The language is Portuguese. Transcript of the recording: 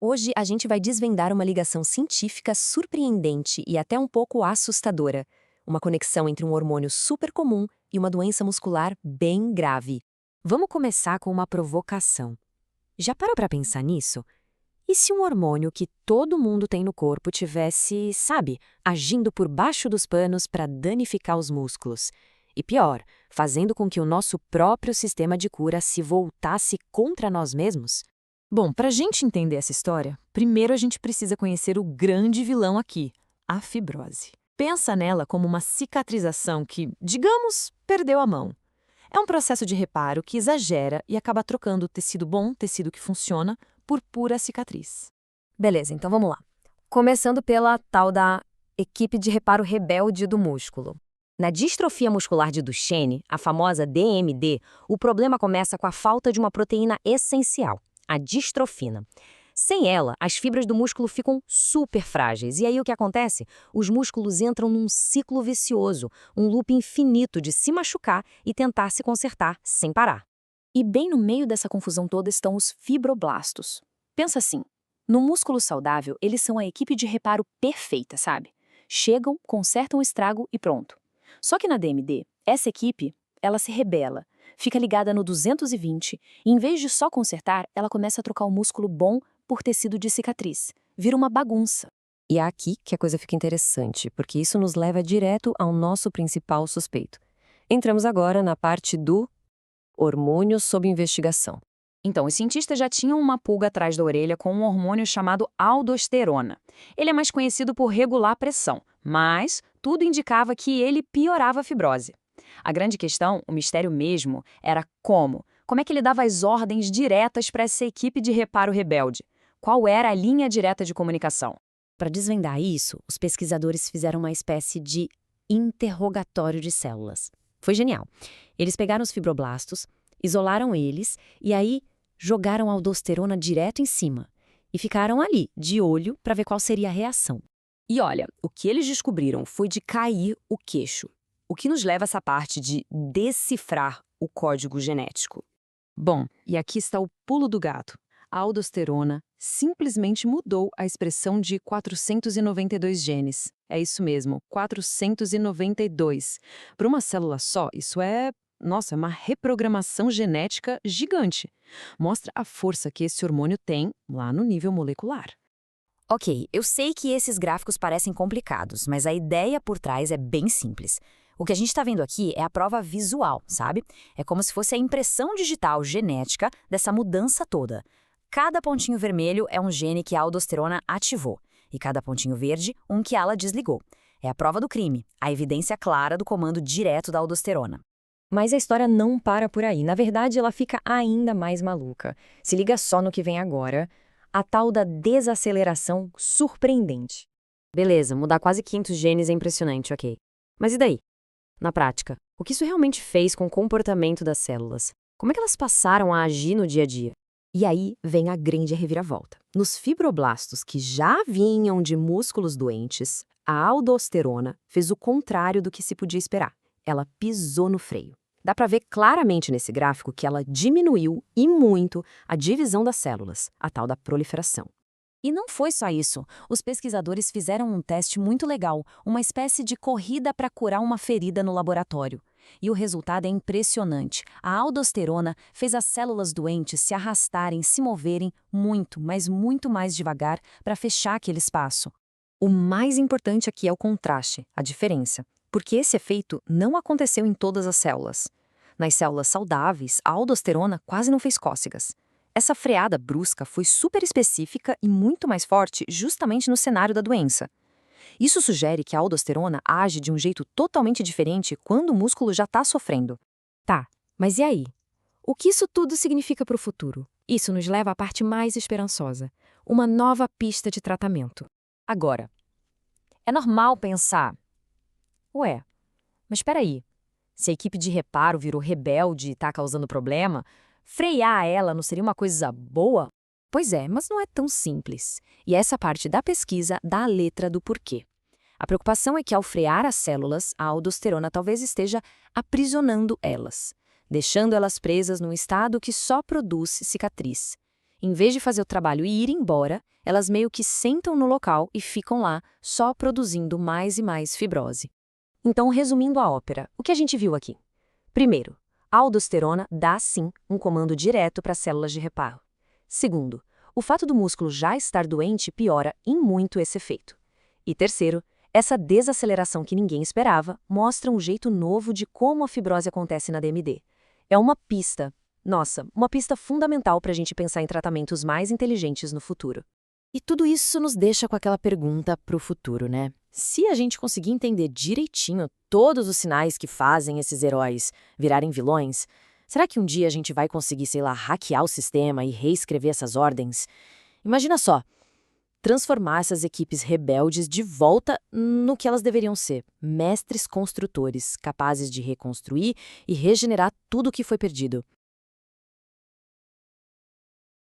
Hoje a gente vai desvendar uma ligação científica surpreendente e até um pouco assustadora. Uma conexão entre um hormônio super comum e uma doença muscular bem grave. Vamos começar com uma provocação. Já parou para pensar nisso? E se um hormônio que todo mundo tem no corpo tivesse, sabe, agindo por baixo dos panos para danificar os músculos? E pior, fazendo com que o nosso próprio sistema de cura se voltasse contra nós mesmos? Bom, para a gente entender essa história, primeiro a gente precisa conhecer o grande vilão aqui, a fibrose. Pensa nela como uma cicatrização que, digamos, perdeu a mão. É um processo de reparo que exagera e acaba trocando o tecido bom, tecido que funciona, por pura cicatriz. Beleza, então vamos lá. Começando pela tal da equipe de reparo rebelde do músculo. Na distrofia muscular de Duchenne, a famosa DMD, o problema começa com a falta de uma proteína essencial, a distrofina. Sem ela, as fibras do músculo ficam super frágeis. E aí o que acontece? Os músculos entram num ciclo vicioso, um loop infinito de se machucar e tentar se consertar sem parar. E bem no meio dessa confusão toda estão os fibroblastos. Pensa assim, no músculo saudável, eles são a equipe de reparo perfeita, sabe? Chegam, consertam o estrago e pronto. Só que na DMD, essa equipe, ela se rebela, fica ligada no 220 e em vez de só consertar, ela começa a trocar o músculo bom por tecido de cicatriz. Vira uma bagunça. E é aqui que a coisa fica interessante, porque isso nos leva direto ao nosso principal suspeito. Entramos agora na parte do hormônio sob investigação. Então, os cientistas já tinham uma pulga atrás da orelha com um hormônio chamado aldosterona. Ele é mais conhecido por regular a pressão, mas tudo indicava que ele piorava a fibrose. A grande questão, o mistério mesmo, era como. Como é que ele dava as ordens diretas para essa equipe de reparo rebelde? Qual era a linha direta de comunicação? Para desvendar isso, os pesquisadores fizeram uma espécie de interrogatório de células. Foi genial. Eles pegaram os fibroblastos, isolaram eles e aí jogaram a aldosterona direto em cima. E ficaram ali, de olho, para ver qual seria a reação. E olha, o que eles descobriram foi de cair o queixo. O que nos leva a essa parte de decifrar o código genético. Bom, e aqui está o pulo do gato. A aldosterona simplesmente mudou a expressão de 492 genes. É isso mesmo, 492. Para uma célula só, isso é uma reprogramação genética gigante. Mostra a força que esse hormônio tem lá no nível molecular. Ok, eu sei que esses gráficos parecem complicados, mas a ideia por trás é bem simples. O que a gente está vendo aqui é a prova visual, sabe? É como se fosse a impressão digital genética dessa mudança toda. Cada pontinho vermelho é um gene que a aldosterona ativou, e cada pontinho verde, um que ela desligou. É a prova do crime, a evidência clara do comando direto da aldosterona. Mas a história não para por aí. Na verdade, ela fica ainda mais maluca. Se liga só no que vem agora, a tal da desaceleração surpreendente. Beleza, mudar quase 500 genes é impressionante, ok. Mas e daí? Na prática, o que isso realmente fez com o comportamento das células? Como é que elas passaram a agir no dia a dia? E aí vem a grande reviravolta. Nos fibroblastos que já vinham de músculos doentes, a aldosterona fez o contrário do que se podia esperar. Ela pisou no freio. Dá para ver claramente nesse gráfico que ela diminuiu, e muito, a divisão das células, a tal da proliferação. E não foi só isso. Os pesquisadores fizeram um teste muito legal, uma espécie de corrida para curar uma ferida no laboratório. E o resultado é impressionante. A aldosterona fez as células doentes se arrastarem, se moverem muito, mas muito mais devagar para fechar aquele espaço. O mais importante aqui é o contraste, a diferença, porque esse efeito não aconteceu em todas as células. Nas células saudáveis, a aldosterona quase não fez cócegas. Essa freada brusca foi super específica e muito mais forte justamente no cenário da doença. Isso sugere que a aldosterona age de um jeito totalmente diferente quando o músculo já está sofrendo. Tá, mas e aí? O que isso tudo significa para o futuro? Isso nos leva à parte mais esperançosa, uma nova pista de tratamento. Agora, é normal pensar, ué, mas espera aí, se a equipe de reparo virou rebelde e está causando problema, frear ela não seria uma coisa boa? Pois é, mas não é tão simples. E essa parte da pesquisa dá a letra do porquê. A preocupação é que ao frear as células, a aldosterona talvez esteja aprisionando elas, deixando elas presas num estado que só produz cicatriz. Em vez de fazer o trabalho e ir embora, elas meio que sentam no local e ficam lá, só produzindo mais e mais fibrose. Então, resumindo a ópera, o que a gente viu aqui? Primeiro, a aldosterona dá sim um comando direto para as células de reparo. Segundo, o fato do músculo já estar doente piora em muito esse efeito. E terceiro, essa desaceleração que ninguém esperava mostra um jeito novo de como a fibrose acontece na DMD. É uma pista, uma pista fundamental para a gente pensar em tratamentos mais inteligentes no futuro. E tudo isso nos deixa com aquela pergunta para o futuro, né? Se a gente conseguir entender direitinho todos os sinais que fazem esses heróis virarem vilões, será que um dia a gente vai conseguir, sei lá, hackear o sistema e reescrever essas ordens? Imagina só, transformar essas equipes rebeldes de volta no que elas deveriam ser, mestres construtores, capazes de reconstruir e regenerar tudo o que foi perdido.